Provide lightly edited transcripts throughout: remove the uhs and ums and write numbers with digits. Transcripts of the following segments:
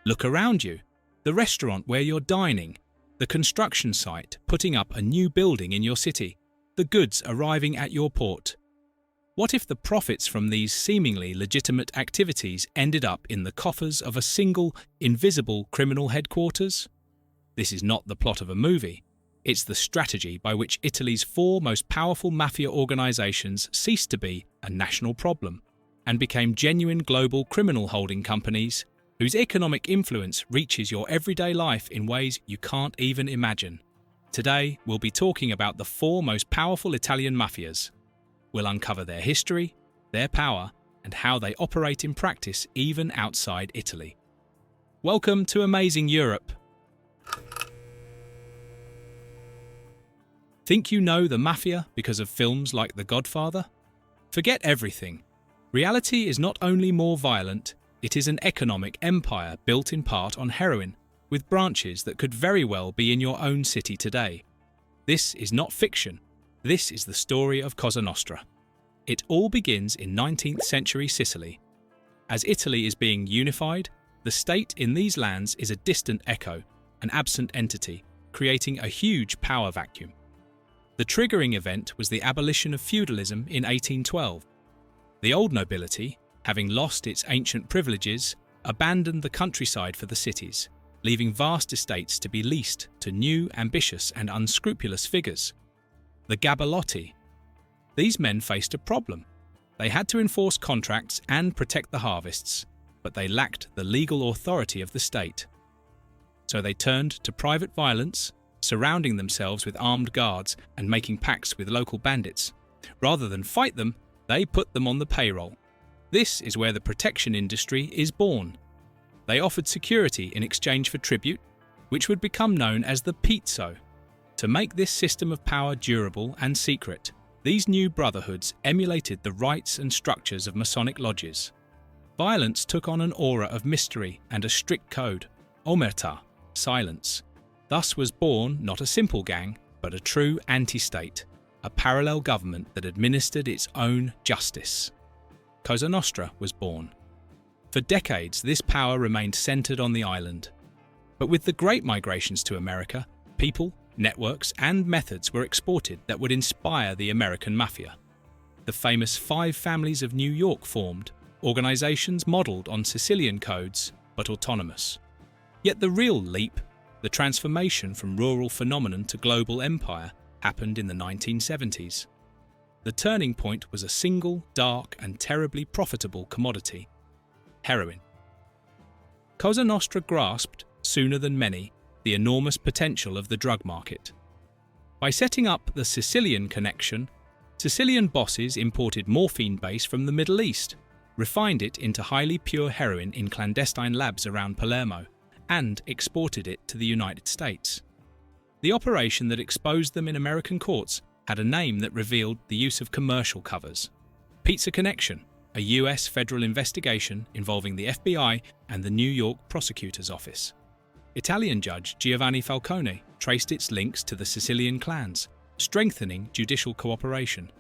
Look around you. The restaurant where you're dining, the construction site putting up a new building in your city, the goods arriving at your port. What if the profits from these seemingly legitimate activities ended up in the coffers of a single, invisible criminal headquarters? This is not the plot of a movie. It's the strategy by which Italy's four most powerful mafia organizations ceased to be a national problem and became genuine global criminal holding companies whose economic influence reaches your everyday life in ways you can't even imagine. Today, we'll be talking about the four most powerful Italian mafias. We'll uncover their history, their power, and how they operate in practice even outside Italy. Welcome to Amazing Europe. Think you know the mafia because of films like The Godfather? Forget everything. Reality is not only more violent, it is an economic empire built in part on heroin, with branches that could very well be in your own city today. This is not fiction. This is the story of Cosa Nostra. It all begins in 19th century Sicily. As Italy is being unified, the state in these lands is a distant echo, an absent entity, creating a huge power vacuum. The triggering event was the abolition of feudalism in 1812. The old nobility, having lost its ancient privileges, abandoned the countryside for the cities, leaving vast estates to be leased to new, ambitious and unscrupulous figures. The Gabalotti. These men faced a problem. They had to enforce contracts and protect the harvests, but they lacked the legal authority of the state. So they turned to private violence, surrounding themselves with armed guards and making pacts with local bandits. Rather than fight them, they put them on the payroll. This is where the protection industry is born. They offered security in exchange for tribute, which would become known as the pizzo. To make this system of power durable and secret, these new brotherhoods emulated the rites and structures of Masonic lodges. Violence took on an aura of mystery and a strict code, omerta, silence. Thus was born not a simple gang, but a true anti-state, a parallel government that administered its own justice. Cosa Nostra was born. For decades, this power remained centered on the island. But with the great migrations to America, people, networks, and methods were exported that would inspire the American mafia. The famous Five Families of New York formed, organizations modeled on Sicilian codes, but autonomous. Yet the real leap, the transformation from rural phenomenon to global empire, happened in the 1970s. The turning point was a single, dark, and terribly profitable commodity: heroin. Cosa Nostra grasped, sooner than many, the enormous potential of the drug market. By setting up the Sicilian connection, Sicilian bosses imported morphine base from the Middle East, refined it into highly pure heroin in clandestine labs around Palermo, and exported it to the United States. The operation that exposed them in American courts had a name that revealed the use of commercial covers: Pizza Connection, a US federal investigation involving the FBI and the New York Prosecutor's Office. Italian judge Giovanni Falcone traced its links to the Sicilian clans, strengthening judicial cooperation.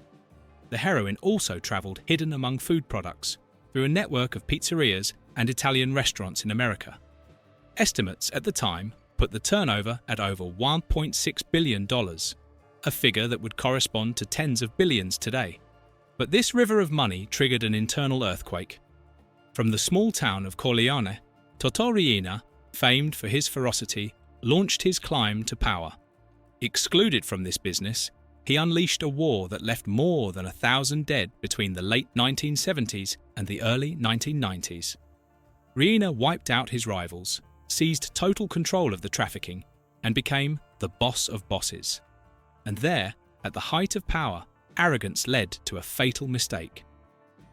The heroin also travelled hidden among food products through a network of pizzerias and Italian restaurants in America. Estimates at the time put the turnover at over $1.6 billion, a figure that would correspond to tens of billions today. But this river of money triggered an internal earthquake. From the small town of Corleone, Totò Riina, famed for his ferocity, launched his climb to power. Excluded from this business, he unleashed a war that left more than 1,000 dead between the late 1970s and the early 1990s. Riina wiped out his rivals, seized total control of the trafficking, and became the boss of bosses. And there, at the height of power, arrogance led to a fatal mistake.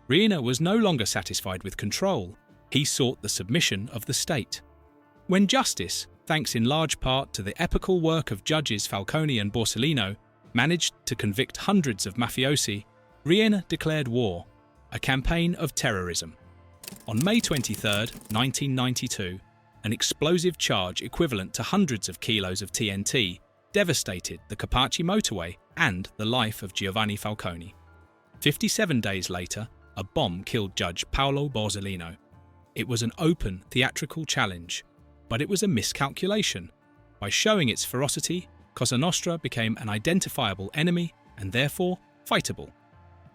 Riina was no longer satisfied with control. He sought the submission of the state. When justice, thanks in large part to the epical work of judges Falcone and Borsellino, managed to convict hundreds of mafiosi, Riina declared war, a campaign of terrorism. On May 23, 1992, an explosive charge equivalent to hundreds of kilos of TNT devastated the Capaci motorway and the life of Giovanni Falcone. 57 days later, a bomb killed Judge Paolo Borsellino. It was an open, theatrical challenge, but it was a miscalculation. By showing its ferocity, Cosa Nostra became an identifiable enemy and therefore fightable.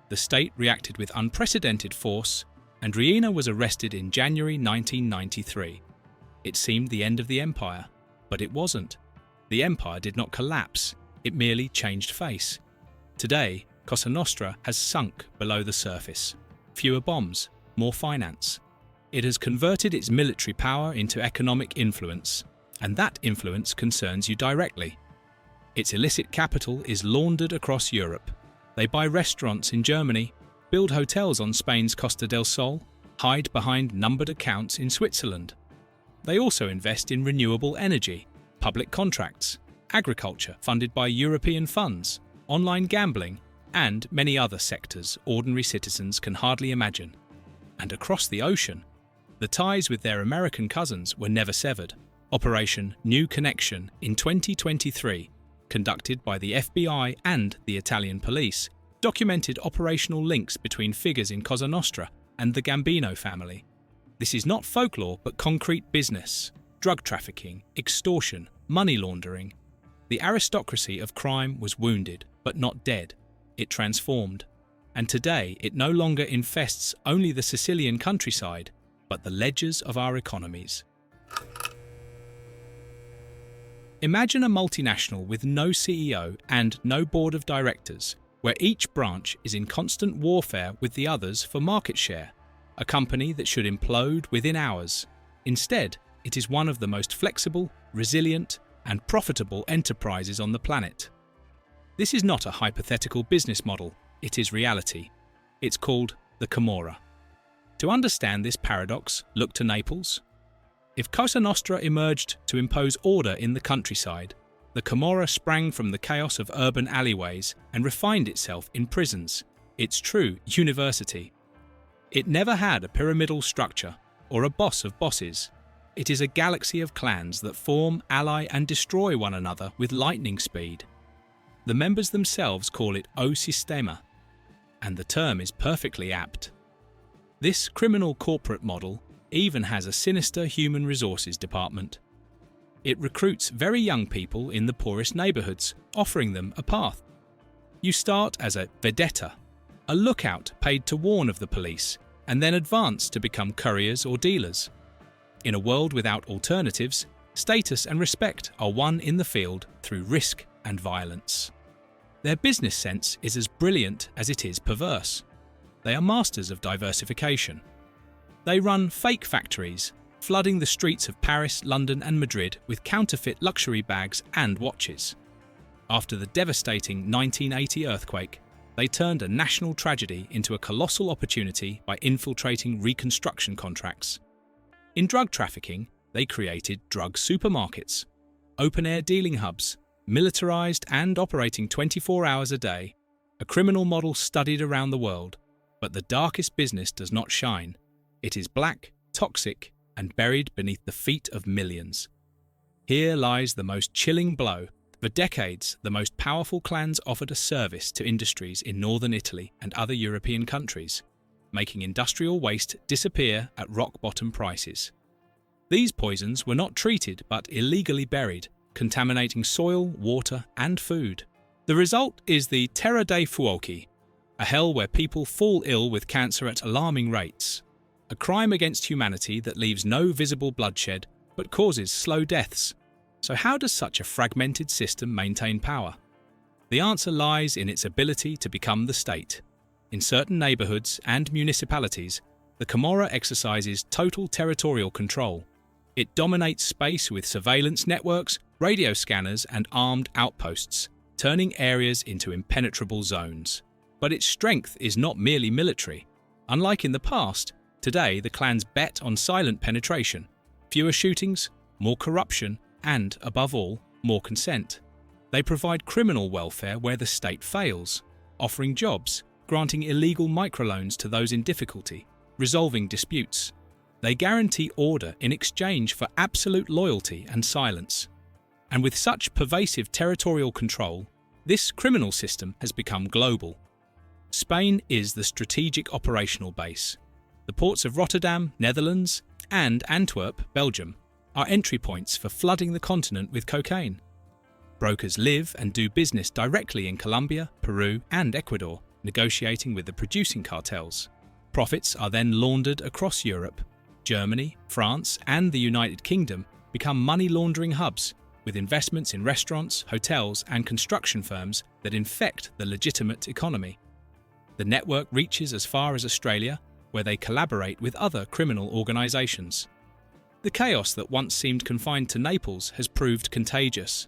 The state reacted with unprecedented force, and Ndrangheda was arrested in January 1993. It seemed the end of the empire, but it wasn't. The empire did not collapse, it merely changed face. Today, Cosa Nostra has sunk below the surface. Fewer bombs, more finance. It has converted its military power into economic influence, and that influence concerns you directly. Its illicit capital is laundered across Europe. They buy restaurants in Germany, build hotels on Spain's Costa del Sol, hide behind numbered accounts in Switzerland. They also invest in renewable energy, public contracts, agriculture funded by European funds, online gambling, and many other sectors ordinary citizens can hardly imagine. And across the ocean, the ties with their American cousins were never severed. Operation New Connection in 2023, conducted by the FBI and the Italian police, documented operational links between figures in Cosa Nostra and the Gambino family. This is not folklore but concrete business: drug trafficking, extortion, money laundering. The aristocracy of crime was wounded, but not dead. It transformed. And today it no longer infests only the Sicilian countryside, but the ledgers of our economies. Imagine a multinational with no CEO and no board of directors, where each branch is in constant warfare with the others for market share, a company that should implode within hours. Instead, it is one of the most flexible, resilient, and profitable enterprises on the planet. This is not a hypothetical business model, it is reality. It's called the Camorra. To understand this paradox, look to Naples. If Cosa Nostra emerged to impose order in the countryside, the Camorra sprang from the chaos of urban alleyways and refined itself in prisons, its true university. It never had a pyramidal structure or a boss of bosses. It is a galaxy of clans that form, ally, and destroy one another with lightning speed. The members themselves call it O Sistema, and the term is perfectly apt. This criminal corporate model even has a sinister human resources department. It recruits very young people in the poorest neighbourhoods, offering them a path. You start as a vedetta, a lookout paid to warn of the police, and then advance to become couriers or dealers. In a world without alternatives, status and respect are won in the field through risk and violence. Their business sense is as brilliant as it is perverse. They are masters of diversification. They run fake factories, flooding the streets of Paris, London, and Madrid with counterfeit luxury bags and watches. After the devastating 1980 earthquake, they turned a national tragedy into a colossal opportunity by infiltrating reconstruction contracts. In drug trafficking, they created drug supermarkets, open-air dealing hubs, militarized and operating 24 hours a day, a criminal model studied around the world. But the darkest business does not shine. It is black, toxic, and buried beneath the feet of millions. Here lies the most chilling blow. For decades, the most powerful clans offered a service to industries in northern Italy and other European countries, making industrial waste disappear at rock-bottom prices. These poisons were not treated but illegally buried, contaminating soil, water, and food. The result is the Terra dei Fuochi, a hell where people fall ill with cancer at alarming rates, a crime against humanity that leaves no visible bloodshed but causes slow deaths. So how does such a fragmented system maintain power? The answer lies in its ability to become the state. In certain neighbourhoods and municipalities, the Camorra exercises total territorial control. It dominates space with surveillance networks, radio scanners, and armed outposts, turning areas into impenetrable zones. But its strength is not merely military. Unlike in the past, today the clans bet on silent penetration, fewer shootings, more corruption, and, above all, more consent. They provide criminal welfare where the state fails, offering jobs, granting illegal microloans to those in difficulty, resolving disputes. They guarantee order in exchange for absolute loyalty and silence. And with such pervasive territorial control, this criminal system has become global. Spain is the strategic operational base. The ports of Rotterdam, Netherlands, and Antwerp, Belgium, are entry points for flooding the continent with cocaine. Brokers live and do business directly in Colombia, Peru, and Ecuador, negotiating with the producing cartels. Profits are then laundered across Europe. Germany, France, and the United Kingdom become money laundering hubs, with investments in restaurants, hotels, and construction firms that infect the legitimate economy. The network reaches as far as Australia, where they collaborate with other criminal organisations. The chaos that once seemed confined to Naples has proved contagious.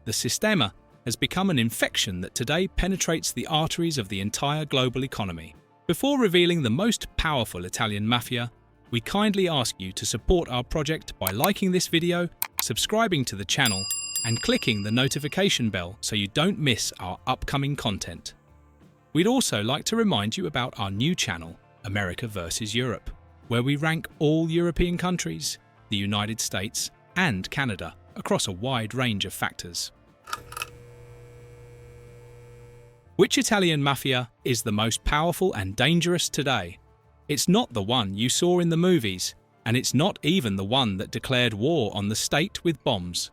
The Sistema has become an infection that today penetrates the arteries of the entire global economy. Before revealing the most powerful Italian mafia, we kindly ask you to support our project by liking this video, subscribing to the channel, and clicking the notification bell so you don't miss our upcoming content. We'd also like to remind you about our new channel, America vs. Europe, where we rank all European countries, the United States, and Canada across a wide range of factors. Which Italian mafia is the most powerful and dangerous today? It's not the one you saw in the movies, and it's not even the one that declared war on the state with bombs.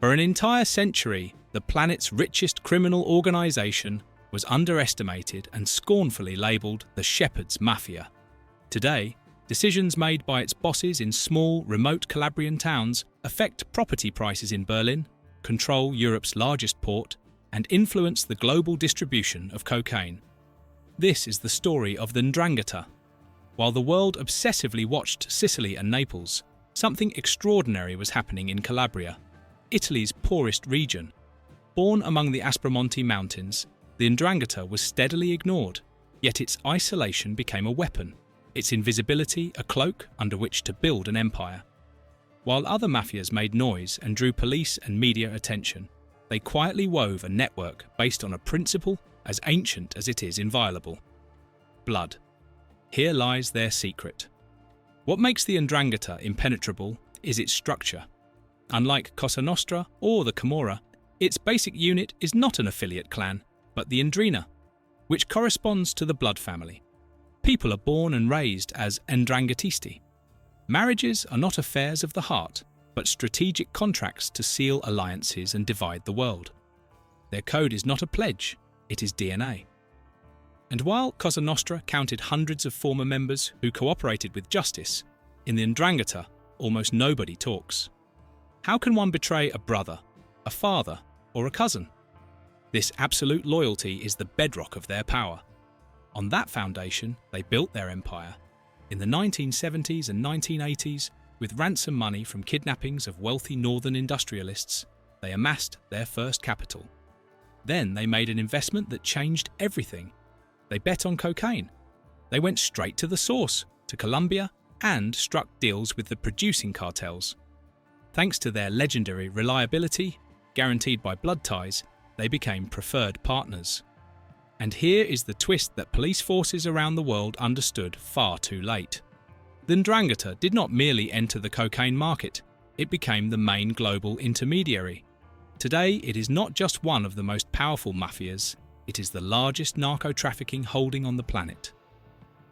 For an entire century, the planet's richest criminal organisation was underestimated and scornfully labelled the Shepherd's Mafia. Today, decisions made by its bosses in small, remote Calabrian towns affect property prices in Berlin, control Europe's largest port, and influence the global distribution of cocaine. This is the story of the Ndrangheda. While the world obsessively watched Sicily and Naples, something extraordinary was happening in Calabria, Italy's poorest region. Born among the Aspromonte Mountains, the Ndrangheda was steadily ignored, yet its isolation became a weapon, its invisibility a cloak under which to build an empire. While other mafias made noise and drew police and media attention, they quietly wove a network based on a principle as ancient as it is inviolable: blood. Here lies their secret. What makes the Ndrangheda impenetrable is its structure. Unlike Cosa Nostra or the Camorra, its basic unit is not an affiliate clan, but the Ndrina, which corresponds to the blood family. People are born and raised as Ndranghetisti. Marriages are not affairs of the heart, but strategic contracts to seal alliances and divide the world. Their code is not a pledge, it is DNA. And while Cosa Nostra counted hundreds of former members who cooperated with justice, in the Ndrangheda, almost nobody talks. How can one betray a brother, a father, or a cousin? This absolute loyalty is the bedrock of their power. On that foundation, they built their empire. In the 1970s and 1980s, with ransom money from kidnappings of wealthy northern industrialists, they amassed their first capital. Then they made an investment that changed everything. They bet on cocaine. They went straight to the source, to Colombia, and struck deals with the producing cartels. Thanks to their legendary reliability, guaranteed by blood ties, they became preferred partners. And here is the twist that police forces around the world understood far too late. The Ndrangheda did not merely enter the cocaine market, it became the main global intermediary. Today, it is not just one of the most powerful mafias, it is the largest narco-trafficking holding on the planet.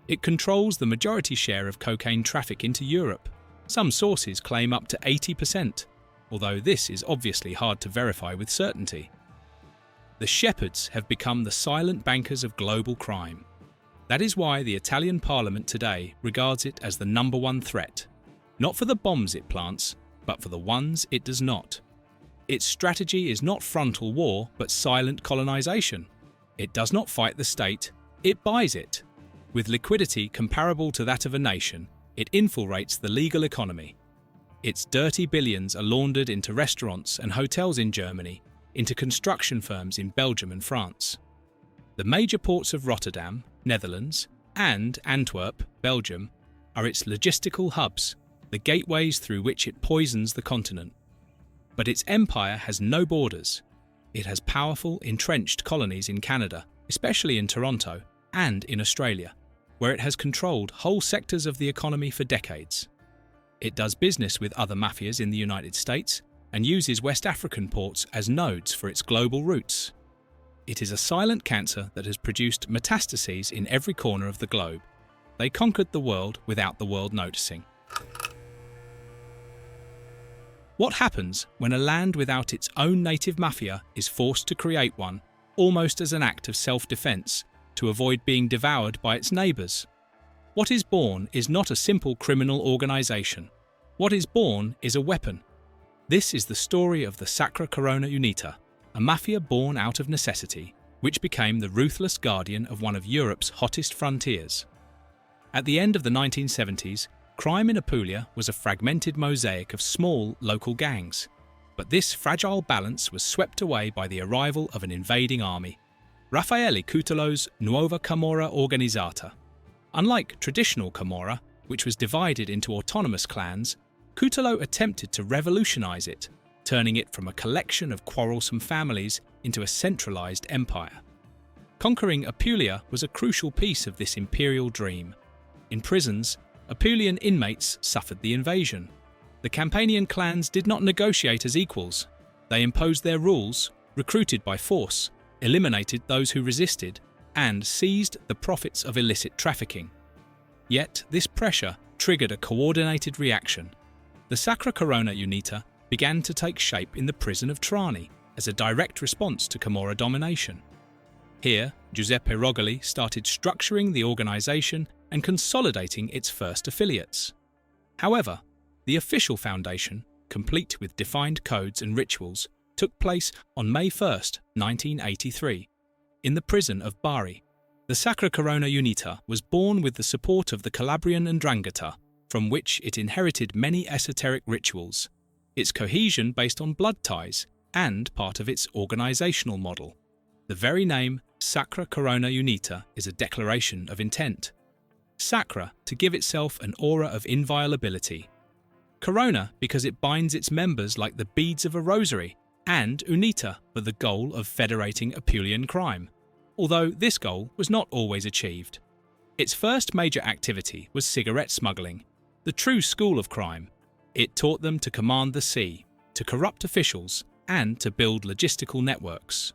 It controls the majority share of cocaine traffic into Europe. Some sources claim up to 80%, although this is obviously hard to verify with certainty. The shepherds have become the silent bankers of global crime. That is why the Italian parliament today regards it as the #1 threat, not for the bombs it plants, but for the ones it does not. Its strategy is not frontal war, but silent colonization. It does not fight the state, it buys it. With liquidity comparable to that of a nation, it infiltrates the legal economy. Its dirty billions are laundered into restaurants and hotels in Germany, into construction firms in Belgium and France. The major ports of Rotterdam, Netherlands, and Antwerp, Belgium, are its logistical hubs, the gateways through which it poisons the continent. But its empire has no borders. It has powerful, entrenched colonies in Canada, especially in Toronto, and in Australia, where it has controlled whole sectors of the economy for decades. It does business with other mafias in the United States and uses West African ports as nodes for its global routes. It is a silent cancer that has produced metastases in every corner of the globe. they conquered the world without the world noticing. What happens when a land without its own native mafia is forced to create one, almost as an act of self-defense, to avoid being devoured by its neighbors? What is born is not a simple criminal organization. What is born is a weapon. This is the story of the Sacra Corona Unita, a mafia born out of necessity, which became the ruthless guardian of one of Europe's hottest frontiers. At the end of the 1970s, crime in Apulia was a fragmented mosaic of small local gangs. But this fragile balance was swept away by the arrival of an invading army, Raffaele Cutelo's Nuova Camorra Organizzata. Unlike traditional Camorra, which was divided into autonomous clans, Cutelo attempted to revolutionize it, turning it from a collection of quarrelsome families into a centralized empire. Conquering Apulia was a crucial piece of this imperial dream. In prisons, Apulian inmates suffered the invasion. The Campanian clans did not negotiate as equals. They imposed their rules, recruited by force, eliminated those who resisted, and seized the profits of illicit trafficking. Yet this pressure triggered a coordinated reaction. The Sacra Corona Unita began to take shape in the prison of Trani as a direct response to Camorra domination. Here, Giuseppe Rogoli started structuring the organization and consolidating its first affiliates. However, the official foundation, complete with defined codes and rituals, took place on May 1, 1983, in the prison of Bari. The Sacra Corona Unita was born with the support of the Calabrian Ndrangheda, from which it inherited many esoteric rituals, its cohesion based on blood ties, and part of its organizational model. The very name Sacra Corona Unita is a declaration of intent. Sacra, to give itself an aura of inviolability. Corona, because it binds its members like the beads of a rosary, and Unita, for the goal of federating Apulian crime, although this goal was not always achieved. Its first major activity was cigarette smuggling, the true school of crime. It taught them to command the sea, to corrupt officials, and to build logistical networks.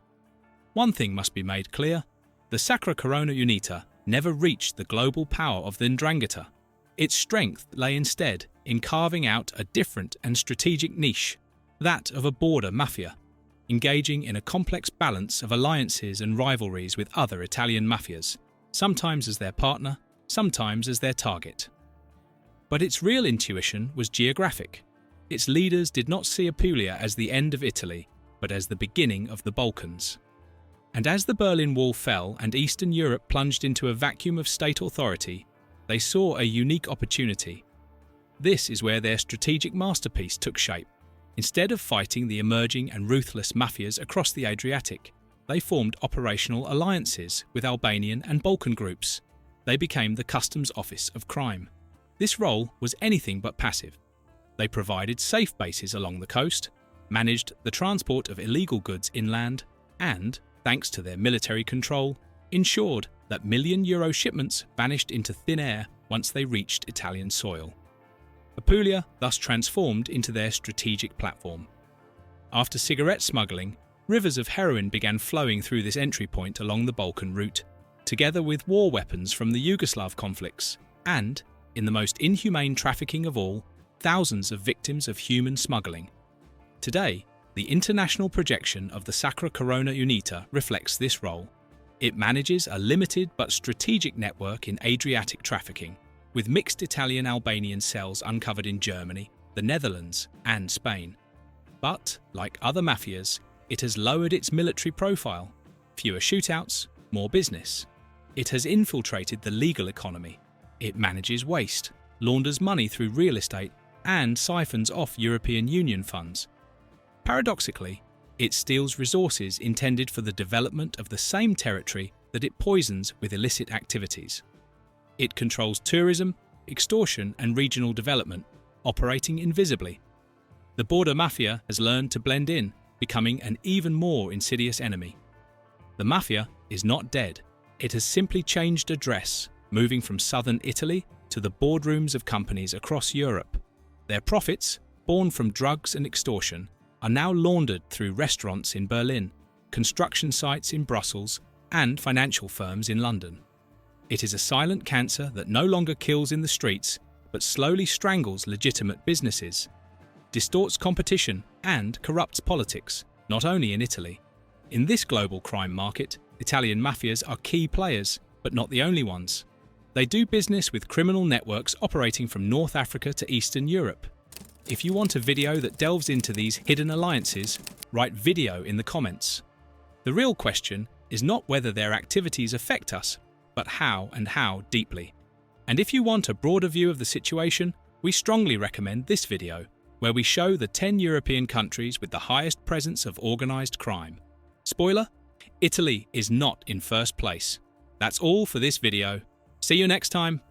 One thing must be made clear: the Sacra Corona Unita never reached the global power of the Ndrangheta. Its strength lay instead in carving out a different and strategic niche, that of a border mafia, engaging in a complex balance of alliances and rivalries with other Italian mafias, sometimes as their partner, sometimes as their target. But its real intuition was geographic. Its leaders did not see Apulia as the end of Italy, but as the beginning of the Balkans. And as the Berlin Wall fell and Eastern Europe plunged into a vacuum of state authority, they saw a unique opportunity. This is where their strategic masterpiece took shape. Instead of fighting the emerging and ruthless mafias across the Adriatic, they formed operational alliances with Albanian and Balkan groups. They became the customs office of crime. This role was anything but passive. They provided safe bases along the coast, managed the transport of illegal goods inland, and, thanks to their military control, ensured that million-euro shipments vanished into thin air once they reached Italian soil. Apulia thus transformed into their strategic platform. After cigarette smuggling, rivers of heroin began flowing through this entry point along the Balkan route, together with war weapons from the Yugoslav conflicts, and, in the most inhumane trafficking of all, thousands of victims of human smuggling. Today, the international projection of the Sacra Corona Unita reflects this role. It manages a limited but strategic network in Adriatic trafficking, with mixed Italian-Albanian cells uncovered in Germany, the Netherlands, and Spain. But, like other mafias, it has lowered its military profile. Fewer shootouts, more business. It has infiltrated the legal economy. It manages waste, launders money through real estate, and siphons off European Union funds. Paradoxically, it steals resources intended for the development of the same territory that it poisons with illicit activities. It controls tourism, extortion, and regional development, operating invisibly. The border mafia has learned to blend in, becoming an even more insidious enemy. The mafia is not dead. It has simply changed address, moving from southern Italy to the boardrooms of companies across Europe. Their profits, born from drugs and extortion, are now laundered through restaurants in Berlin, construction sites in Brussels, and financial firms in London. It is a silent cancer that no longer kills in the streets, but slowly strangles legitimate businesses, distorts competition, and corrupts politics, not only in Italy. In this global crime market, Italian mafias are key players, but not the only ones. They do business with criminal networks operating from North Africa to Eastern Europe. If you want a video that delves into these hidden alliances, write video in the comments. The real question is not whether their activities affect us, but how and how deeply. And if you want a broader view of the situation, we strongly recommend this video, where we show the 10 European countries with the highest presence of organised crime. Spoiler: Italy is not in first place. That's all for this video. See you next time.